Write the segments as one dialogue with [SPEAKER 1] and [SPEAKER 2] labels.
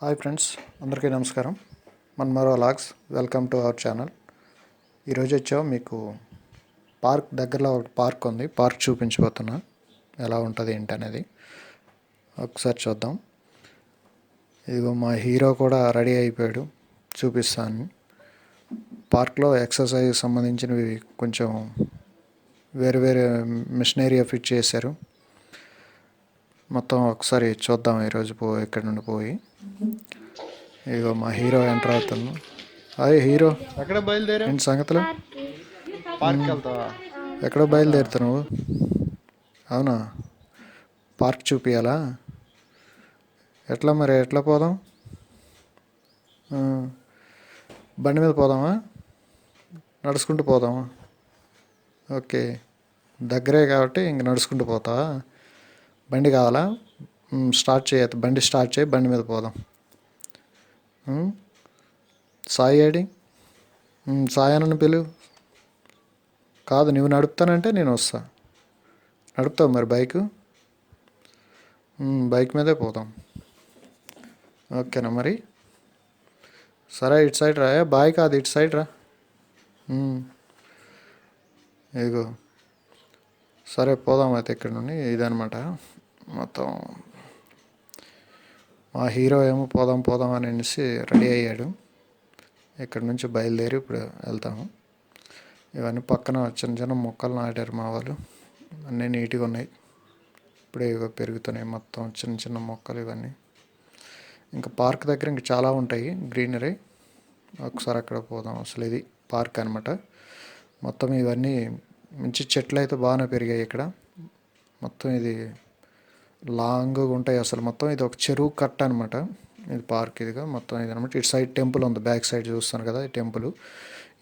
[SPEAKER 1] Hi friends, అందరికీ నమస్కారం. మన్మరో లాగ్స్, వెల్కమ్ టు అవర్ ఛానల్. ఈరోజు వచ్చాము మీకు పార్క్ దగ్గరలో ఒక పార్క్ ఉంది. పార్క్ చూపించబోతున్నా, ఎలా ఉంటుంది ఏంటి అనేది ఒకసారి చూద్దాం. ఇదిగో మా హీరో కూడా రెడీ అయిపోయాడు, చూపిస్తాను. పార్క్లో ఎక్సర్సైజ్ సంబంధించినవి కొంచెం వేరే వేరే మిషనరీ ఫిట్ చేశారు. మొత్తం ఒకసారి చూద్దాం. ఈరోజు ఇక్కడ నుండి పోయి ఇగో మా హీరో ఎంటర్ అవుతాను. హాయ్ హీరో,
[SPEAKER 2] ఎక్కడ బయలుదేరా?
[SPEAKER 1] ఏంటి సంగతులు?
[SPEAKER 2] పార్క్ వెళ్తావా?
[SPEAKER 1] ఎక్కడో బయలుదేరుతా నువ్వు? అవునా, పార్క్ చూపియాలా? ఎట్లా మరి, ఎట్లా పోదాం? బండి మీద పోదామా, నడుచుకుంటూ పోదామా? ఓకే, దగ్గరే కాబట్టి ఇంక నడుచుకుంటూ పోతావా? బండి కావాలా? బండి స్టార్ట్ చేయి, బండి మీద పోదాం. సాయి ఏడి? సాయానని పిలువు. కాదు, నువ్వు నడుపుతానంటే నేను వస్తా. నడుపుతావు మరి బైకు? బైక్ మీదే పోదాం. ఓకేనా మరి? సరే, ఇటు సైడ్ రా. బాయ్ కాదు, ఇటు సైడ్ రా. ఇగో సరే, పోదాం అయితే. ఇక్కడ నుండి ఇదనమాట మొత్తం. మా హీరో ఏమో పోదాం పోదాం అని అనేసి రెడీ అయ్యాడు. ఇక్కడ నుంచి బయలుదేరి ఇప్పుడు వెళ్తాము. ఇవన్నీ పక్కన చిన్న చిన్న మొక్కలు నాటారు మా వాళ్ళు, అన్నీ నీట్గా ఉన్నాయి. ఇప్పుడే ఇవి పెరుగుతున్నాయి మొత్తం చిన్న చిన్న మొక్కలు ఇవన్నీ. ఇంకా పార్క్ దగ్గర ఇంకా చాలా ఉంటాయి గ్రీనరీ. ఒకసారి అక్కడ పోదాం. అసలు ఇది పార్క్ అనమాట. మొత్తం ఇవన్నీ మంచి చెట్లు అయితే బాగానే పెరిగాయి ఇక్కడ. మొత్తం ఇది లాంగ్గా ఉంటాయి అసలు. మొత్తం ఇది ఒక చెరువు కట్ట అనమాట. ఇది పార్క్. ఇదిగా మొత్తం ఇది అనమాట. ఇటు సైడ్ టెంపుల్ ఉంది, బ్యాక్ సైడ్ చూస్తాను కదా, ఈ టెంపుల్.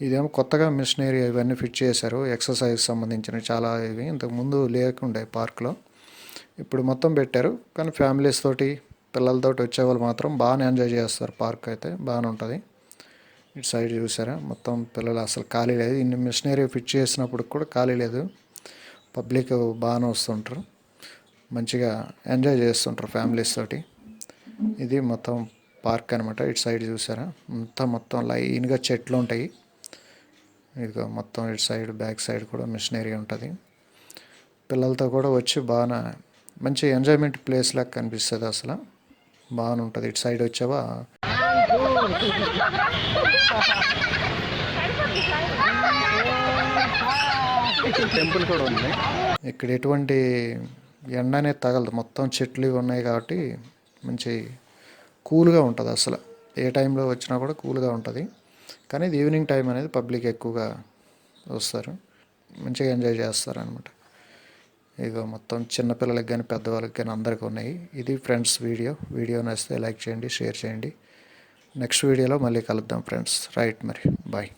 [SPEAKER 1] ఇదేమో కొత్తగా మిషనరీ ఇవన్నీ ఫిట్ చేశారు, ఎక్సర్సైజ్ సంబంధించినవి చాలా. ఇవి ఇంతకుముందు లేకుండే పార్క్లో, ఇప్పుడు మొత్తం పెట్టారు. కానీ ఫ్యామిలీస్ తోటి పిల్లలతోటి వచ్చేవాళ్ళు మాత్రం బాగానే ఎంజాయ్ చేస్తారు. పార్క్ అయితే బాగానే ఉంటుంది. ఇటు సైడ్ చూసారా, మొత్తం పిల్లలు అసలు ఖాళీ లేదు. ఇన్ని మిషనరీ ఫిట్ చేసినప్పుడు కూడా ఖాళీ లేదు. పబ్లిక్ బాగానే వస్తుంటారు, మంచిగా ఎంజాయ్ చేస్తుంటారు ఫ్యామిలీస్ తోటి. ఇది మొత్తం పార్క్ అనమాట. ఇటు సైడ్ చూసారా, మొత్తం లైన్గా చెట్లు ఉంటాయి. ఇదిగో మొత్తం ఇటు సైడ్ బ్యాక్ సైడ్ కూడా మిషనరీ ఉంటుంది. పిల్లలతో కూడా వచ్చి బాగా మంచి ఎంజాయ్మెంట్ ప్లేస్ లాగా కనిపిస్తుంది. అసలు బాగానే ఉంటుంది. ఇటు సైడ్ వచ్చావా,
[SPEAKER 2] టెంపుల్ కూడా ఉంది.
[SPEAKER 1] ఇక్కడ ఎటువంటి ఎండ అనేది తగలదు, మొత్తం చెట్లు ఉన్నాయి కాబట్టి మంచి కూల్గా ఉంటుంది. అసలు ఏ టైంలో వచ్చినా కూడా కూల్గా ఉంటుంది. కానీ ఇది ఈవినింగ్ టైం అనేది పబ్లిక్ ఎక్కువగా వస్తారు, మంచిగా ఎంజాయ్ చేస్తారు అనమాట. ఇక మొత్తం చిన్నపిల్లలకి కానీ పెద్దవాళ్ళకి కానీ అందరికీ ఉన్నాయి. ఇది ఫ్రెండ్స్ వీడియో నచ్చితే లైక్ చేయండి, షేర్ చేయండి. నెక్స్ట్ వీడియోలో మళ్ళీ కలుద్దాం ఫ్రెండ్స్. రైట్, మరి బాయ్.